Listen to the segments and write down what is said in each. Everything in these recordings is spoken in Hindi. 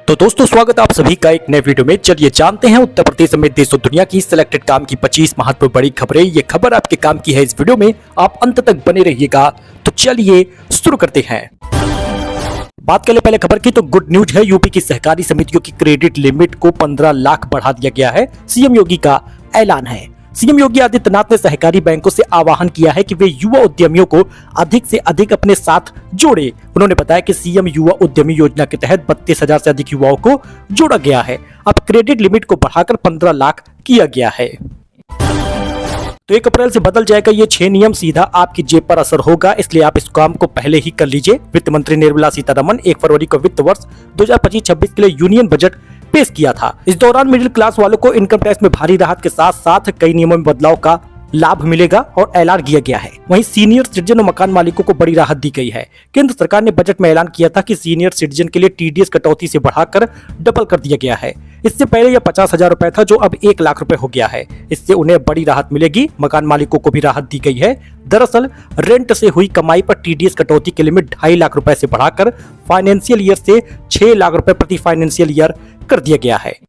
तो दोस्तों स्वागत है आप सभी का एक नए वीडियो में। चलिए जानते हैं उत्तर प्रदेश समेत देश और दुनिया की सिलेक्टेड काम की 25 महत्वपूर्ण बड़ी खबरें। ये खबर आपके काम की है, इस वीडियो में आप अंत तक बने रहिएगा। तो चलिए शुरू करते हैं। बात करें पहले खबर की, तो गुड न्यूज है। यूपी की सहकारी समितियों की क्रेडिट लिमिट को 15 लाख बढ़ा दिया गया है। सीएम योगी का ऐलान है। सीएम योगी आदित्यनाथ ने सहकारी बैंकों से आह्वान किया है कि वे युवा उद्यमियों को अधिक से अधिक अपने साथ जोड़े। उन्होंने बताया कि सीएम युवा उद्यमी योजना के तहत 32,000 से अधिक युवाओं को जोड़ा गया है। अब क्रेडिट लिमिट को बढ़ाकर 15 लाख किया गया है। तो 1 अप्रैल से बदल जाएगा ये 6 नियम, सीधा आपकी जेब पर असर होगा, इसलिए आप इस काम को पहले ही कर लीजिए। वित्त मंत्री निर्मला सीतारमण 1 फरवरी को वित्त वर्ष 2025-26 के लिए यूनियन बजट पेश किया था। इस दौरान मिडिल क्लास वालों को इनकम टैक्स में भारी राहत के साथ साथ कई नियमों में बदलाव का लाभ मिलेगा और ऐलान किया गया है। वहीं सीनियर सिटीजन और मकान मालिकों को बड़ी राहत दी गई है। केंद्र सरकार ने बजट में ऐलान किया था कि सीनियर सिटीजन के लिए टीडीएस कटौती से बढ़ाकर डबल कर दिया गया है। इससे पहले यह 50,000 रुपए था, जो अब 1 लाख रुपए हो गया है। इससे उन्हें बड़ी राहत मिलेगी। मकान मालिकों को भी राहत दी गई है। दरअसल रेंट से हुई कमाई पर टीडीएस कटौती की लिमिट 2.5 लाख रुपए से बढ़ाकर फाइनेंशियल ईयर से 6 लाख रुपए प्रति फाइनेंशियल ईयर कर दिया गया है।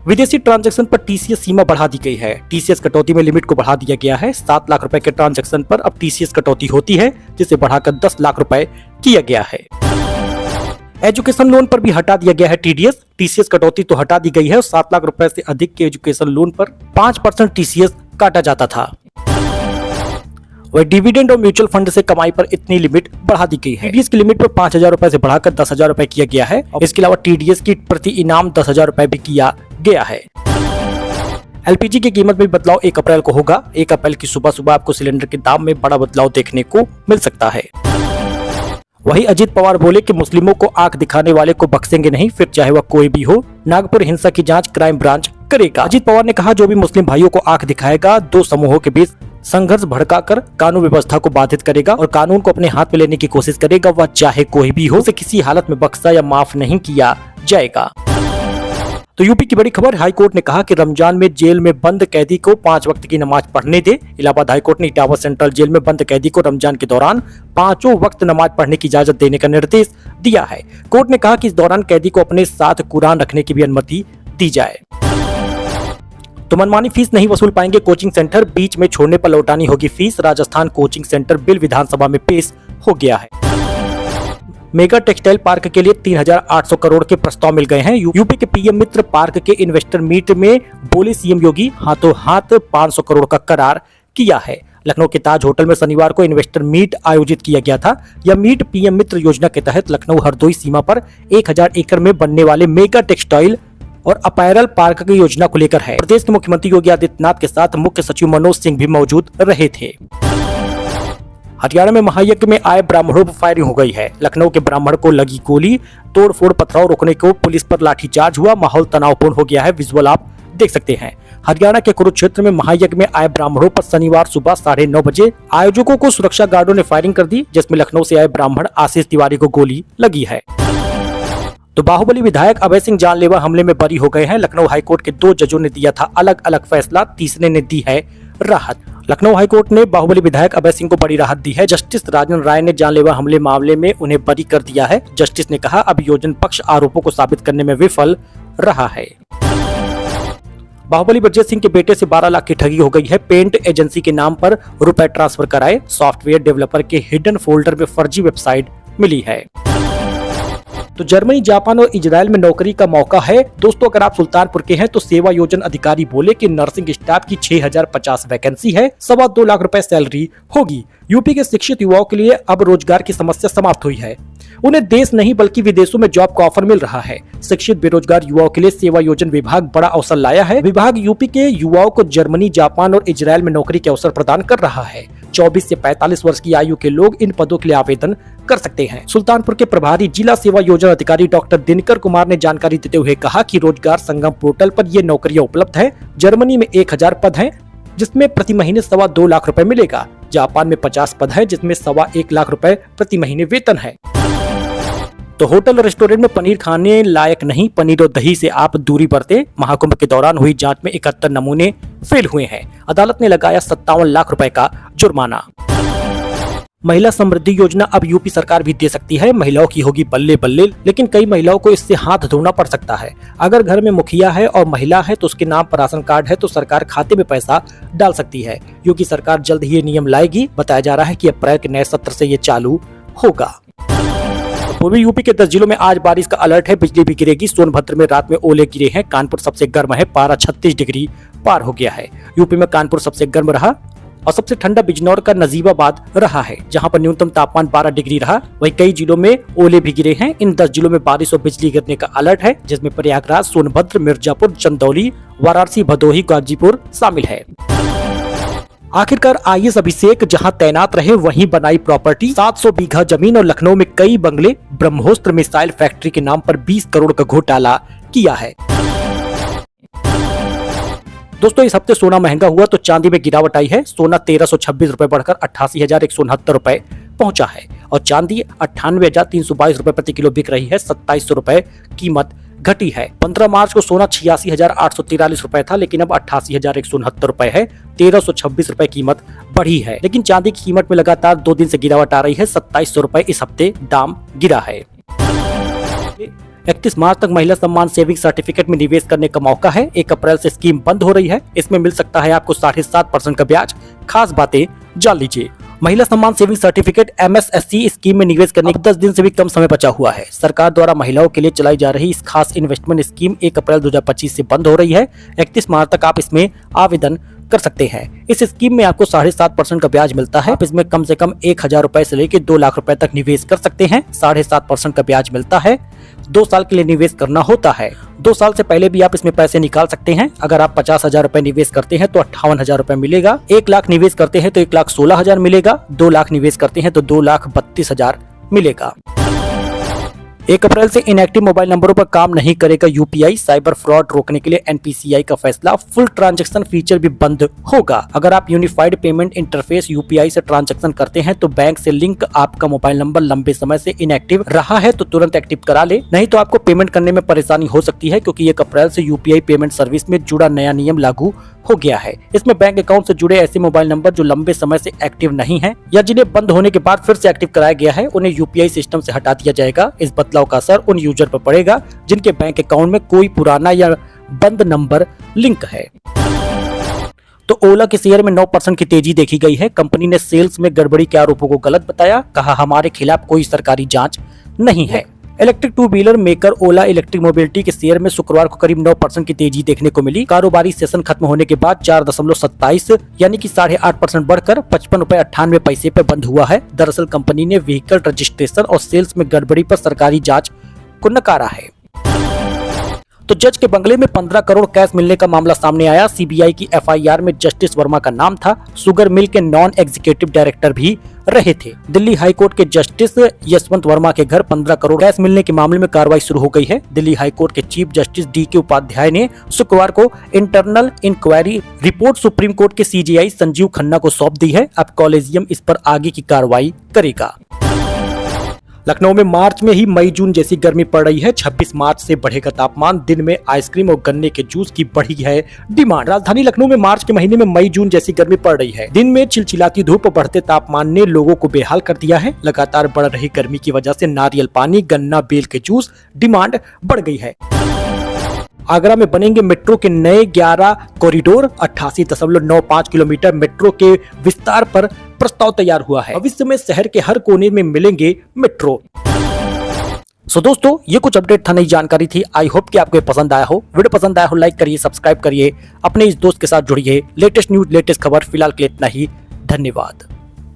विदेशी ट्रांजैक्शन पर टीसीएस सीमा बढ़ा दी गई है। टीसीएस कटौती में लिमिट को बढ़ा दिया गया है। 7 लाख रुपए के ट्रांजैक्शन पर अब टीसीएस कटौती होती है, जिसे बढ़ाकर 10 लाख रुपए किया गया है। एजुकेशन लोन पर भी हटा दिया गया है टीडीएस। टीसीएस कटौती तो हटा दी गई है और 7 लाख रुपए से अधिक के एजुकेशन लोन पर 5% टीसीएस काटा जाता था। वह डिविडेंड और म्यूचुअल फंड से कमाई पर इतनी लिमिट बढ़ा दी गई है। टीडीएस की लिमिट पर 5,000 रुपए से बढ़ाकर 10,000 रुपए किया गया है। इसके अलावा टीडीएस की प्रति इनाम 10,000 रुपए भी किया गया है। एलपीजी की कीमत में बदलाव 1 अप्रैल को होगा। 1 अप्रैल की सुबह सुबह आपको सिलेंडर के दाम में बड़ा बदलाव देखने को मिल सकता है। वहीं अजीत पवार बोले कि मुस्लिमों को आंख दिखाने वाले को बख्शेंगे नहीं, फिर चाहे वह कोई भी हो। नागपुर हिंसा की जांच क्राइम ब्रांच करेगा। अजीत पवार ने कहा, जो भी मुस्लिम भाइयों को आंख दिखाएगा, 2 समूहों के बीच संघर्ष भड़काकर कानून व्यवस्था को बाधित करेगा और कानून को अपने हाथ में लेने की कोशिश करेगा, वह चाहे कोई भी हो, उसे किसी हालत में बख्शा या माफ नहीं किया जाएगा। तो यूपी की बड़ी खबर, हाईकोर्ट ने कहा कि रमजान में जेल में बंद कैदी को 5 वक्त की नमाज पढ़ने दे। इलाहाबाद हाईकोर्ट ने इटावा सेंट्रल जेल में बंद कैदी को रमजान के दौरान 5 वक्त नमाज पढ़ने की इजाजत देने का निर्देश दिया है। कोर्ट ने कहा कि इस दौरान कैदी को अपने साथ कुरान रखने की भी अनुमति दी जाए। तो मनमानी फीस नहीं वसूल पाएंगे कोचिंग सेंटर, बीच में छोड़ने पर लौटानी होगी फीस। राजस्थान कोचिंग सेंटर बिल विधानसभा में पेश हो गया है। मेगा टेक्सटाइल पार्क के लिए 3,800 करोड़ के प्रस्ताव मिल गए हैं। यूपी के पीएम मित्र पार्क के इन्वेस्टर मीट में बोले सीएम योगी, हाथों हाथ 500 करोड़ का करार किया है। लखनऊ के ताज होटल में शनिवार को इन्वेस्टर मीट आयोजित किया गया था। यह मीट पीएम मित्र योजना के तहत लखनऊ हरदोई सीमा पर 1,000 एकड़ में बनने वाले मेगा टेक्सटाइल और अपैरल पार्क की योजना को लेकर है। प्रदेश के मुख्यमंत्री योगी आदित्यनाथ के साथ मुख्य सचिव मनोज सिंह भी मौजूद रहे थे। हरियाणा में महायज्ञ में आए ब्राह्मणों पर फायरिंग हो गई है। लखनऊ के ब्राह्मण को लगी गोली, तोड़फोड़ पथराव रोकने को पुलिस पर लाठीचार्ज हुआ। माहौल तनावपूर्ण हो गया है। विजुअल आप देख सकते हैं। हरियाणा के कुरुक्षेत्र में महायज्ञ में आए ब्राह्मणों पर शनिवार सुबह 9:30 बजे आयोजकों को सुरक्षा गार्डों ने फायरिंग कर दी, जिसमें लखनऊ से आए ब्राह्मण आशीष तिवारी को गोली लगी है। तो बाहुबली विधायक अभय सिंह जानलेवा हमले में बरी हो गए हैं। लखनऊ हाईकोर्ट के 2 जजों ने दिया था अलग अलग फैसला, तीसरे ने दी है राहत। लखनऊ हाईकोर्ट ने बाहुबली विधायक अभय सिंह को बड़ी राहत दी है। जस्टिस राजन राय ने जानलेवा हमले मामले में उन्हें बरी कर दिया है। जस्टिस ने कहा, अभियोजन पक्ष आरोपों को साबित करने में विफल रहा है। बाहुबली ब्रजेश सिंह के बेटे से 12 लाख की ठगी हो गई है। पेंट एजेंसी के नाम पर रुपए ट्रांसफर कराए। सॉफ्टवेयर डेवलपर के हिडन फोल्डर में फर्जी वेबसाइट मिली है। तो जर्मनी, जापान और इजराइल में नौकरी का मौका है। दोस्तों, अगर आप सुल्तानपुर के हैं तो सेवा योजन अधिकारी बोले कि नर्सिंग स्टाफ की 6,050 वैकेंसी है, 2.25 लाख रुपए सैलरी होगी। यूपी के शिक्षित युवाओं के लिए अब रोजगार की समस्या समाप्त हुई है। उन्हें देश नहीं बल्कि विदेशों में जॉब का ऑफर मिल रहा है। शिक्षित बेरोजगार युवाओं के लिए सेवा योजन विभाग बड़ा अवसर लाया है। विभाग यूपी के युवाओं को जर्मनी, जापान और इजराइल में नौकरी के अवसर प्रदान कर रहा है। 24 से 45 वर्ष की आयु के लोग इन पदों के लिए आवेदन कर सकते हैं। सुल्तानपुर के प्रभारी जिला सेवा योजना अधिकारी डॉक्टर दिनकर कुमार ने जानकारी देते हुए कहा कि रोजगार संगम पोर्टल पर ये नौकरियां उपलब्ध है। जर्मनी में 1,000 पद हैं, जिसमें प्रति महीने 2.25 लाख रुपए मिलेगा। जापान में 50 पद है, जिसमें 1.25 लाख रुपए प्रति महीने वेतन है। तो होटल रेस्टोरेंट में पनीर खाने लायक नहीं, पनीर और दही से आप दूरी बरतें। महाकुंभ के दौरान हुई जांच में 71 नमूने फेल हुए हैं। अदालत ने लगाया 57 लाख रुपए का जुर्माना। महिला समृद्धि योजना अब यूपी सरकार भी दे सकती है। महिलाओं की होगी बल्ले बल्ले, लेकिन कई महिलाओं को इससे हाथ धोना पड़ सकता है। अगर घर में मुखिया है और महिला है तो उसके नाम पर राशन कार्ड है तो सरकार खाते में पैसा डाल सकती है। यूपी सरकार जल्द ही ये नियम लाएगी। बताया जा रहा है कि अप्रैल के नए सत्र से ये चालू होगा। पूर्वी यूपी के 10 जिलों में आज बारिश का अलर्ट है। बिजली भी गिरेगी। सोनभद्र में रात में ओले गिरे हैं। कानपुर सबसे गर्म है, पारा 36 डिग्री पार हो गया है। यूपी में कानपुर सबसे गर्म रहा और सबसे ठंडा बिजनौर का नजीबाबाद रहा है, जहां पर न्यूनतम तापमान 12 डिग्री रहा। वहीं कई जिलों में ओले भी गिरे हैं। इन 10 जिलों में बारिश और बिजली गिरने का अलर्ट है, जिसमें प्रयागराज, सोनभद्र, मिर्जापुर, चंदौली, वाराणसी, भदोही, गाजीपुर शामिल है। आखिरकार आईएएस अभिषेक जहां तैनात रहे वहीं बनाई प्रॉपर्टी। 700 बीघा जमीन और लखनऊ में कई बंगले। ब्रह्मोस्त्र मिसाइल फैक्ट्री के नाम पर 20 करोड़ का घोटाला किया है। दोस्तों, इस हफ्ते सोना महंगा हुआ तो चांदी में गिरावट आई है। सोना 1326 रुपए बढ़कर 88,169 रुपए पहुंचा है और चांदी 98,322 रुपए प्रति किलो बिक रही है। 2700 रुपए कीमत घटी है। 15 मार्च को सोना 86,843 रुपए था, लेकिन अब 88,169 रुपए है। 1326 रुपए कीमत बढ़ी है, लेकिन चांदी की कीमत में लगातार 2 दिन से गिरावट आ रही है। 2700 रुपए इस हफ्ते दाम गिरा है। 31 मार्च तक महिला सम्मान सेविंग सर्टिफिकेट में निवेश करने का मौका है। 1 अप्रैल से स्कीम बंद हो रही है। इसमें मिल सकता है आपको 7.5% का ब्याज। खास बातें जान लीजिए। महिला सम्मान सेविंग सर्टिफिकेट MSSC स्कीम में निवेश करने के 10 दिन से भी कम समय बचा हुआ है। सरकार द्वारा महिलाओं के लिए चलाई जा रही इस खास इन्वेस्टमेंट स्कीम 1 अप्रैल 2025 से बंद हो रही है। 31 मार्च तक आप इसमें आवेदन कर सकते हैं। इस स्कीम में आपको 7.5% का ब्याज मिलता है। आप इसमें कम से कम 1,000 रुपए से लेकर 2 लाख रुपए तक निवेश कर सकते हैं। 7.5% का ब्याज मिलता है। 2 साल के लिए निवेश करना होता है। 2 साल से पहले भी आप इसमें पैसे निकाल सकते हैं। अगर आप 50,000 रुपए निवेश करते हैं तो 58,000 रुपए मिलेगा। 1 लाख निवेश करते हैं तो 1,16,000 मिलेगा। 2 लाख निवेश करते हैं तो 2,32,000 मिलेगा। 1 अप्रैल से इनएक्टिव मोबाइल नंबरों पर काम नहीं करेगा यूपीआई। साइबर फ्रॉड रोकने के लिए एनपीसीआई का फैसला। फुल ट्रांजैक्शन फीचर भी बंद होगा। अगर आप यूनिफाइड पेमेंट इंटरफेस यूपीआई से ट्रांजैक्शन करते हैं तो बैंक से लिंक आपका मोबाइल नंबर लंबे समय से इनएक्टिव रहा है तो तुरंत एक्टिव करा ले, नहीं तो आपको पेमेंट करने में परेशानी हो सकती है, क्योंकि 1 अप्रैल से यूपीआई पेमेंट सर्विस में जुड़ा नया नियम लागू हो गया है। इसमें बैंक अकाउंट से जुड़े ऐसे मोबाइल नंबर जो लंबे समय से एक्टिव नहीं हैं या जिन्हें बंद होने के बाद फिर से एक्टिव कराया गया है, उन्हें यूपीआई सिस्टम से हटा दिया जाएगा। इस बदलाव का असर उन यूजर पर पड़ेगा जिनके बैंक अकाउंट में कोई पुराना या बंद नंबर लिंक है। तो ओला के शेयर में 9% की तेजी देखी गई है। कंपनी ने सेल्स में गड़बड़ी के आरोपों को गलत बताया। कहा, हमारे खिलाफ कोई सरकारी जांच नहीं है। इलेक्ट्रिक 2 व्हीलर मेकर ओला इलेक्ट्रिक मोबिलिटी के शेयर में शुक्रवार को करीब 9% की तेजी देखने को मिली। कारोबारी सेशन खत्म होने के बाद 4.27 यानी कि 8.5% बढ़कर 55 रुपए 98 पैसे पे बंद हुआ है। दरअसल कंपनी ने व्हीकल रजिस्ट्रेशन और सेल्स में गड़बड़ी पर सरकारी जांच को नकारा है। तो जज के बंगले में 15 करोड़ कैश मिलने का मामला सामने आया। सीबीआई की एफआईआर में जस्टिस वर्मा का नाम था। शुगर मिल के नॉन एग्जीक्यूटिव डायरेक्टर भी रहे थे। दिल्ली हाईकोर्ट के जस्टिस यशवंत वर्मा के घर 15 करोड़ कैश मिलने के मामले में कार्रवाई शुरू हो गई है। दिल्ली हाईकोर्ट के चीफ जस्टिस DK उपाध्याय ने शुक्रवार को internal inquiry report supreme court के CJI संजीव खन्ना को सौंप दी है। अब कॉलेजियम इस पर आगे की कार्रवाई करेगा। लखनऊ में मार्च में ही मई जून जैसी गर्मी पड़ रही है। 26 मार्च से बढ़ेगा तापमान। दिन में आइसक्रीम और गन्ने के जूस की बढ़ी है डिमांड। राजधानी लखनऊ में मार्च के महीने में मई जून जैसी गर्मी पड़ रही है। दिन में चिलचिलाती धूप और बढ़ते तापमान ने लोगों को बेहाल कर दिया है। लगातार बढ़ रही गर्मी की वजह से नारियल पानी, गन्ना, बेल के जूस डिमांड बढ़ गई है। आगरा में बनेंगे मेट्रो के नए 11 कॉरिडोर। 88.95 किलोमीटर मेट्रो के विस्तार पर प्रस्ताव तैयार हुआ है। भविष्य में शहर के हर कोने में मिलेंगे मेट्रो। सो दोस्तों, ये कुछ अपडेट था, नई जानकारी थी। आई होप कि आपको पसंद आया हो। वीडियो पसंद आया हो लाइक करिए, सब्सक्राइब करिए, अपने इस दोस्त के साथ जुड़िए। लेटेस्ट न्यूज, लेटेस्ट खबर फिलहाल के लिए इतना ही। धन्यवाद।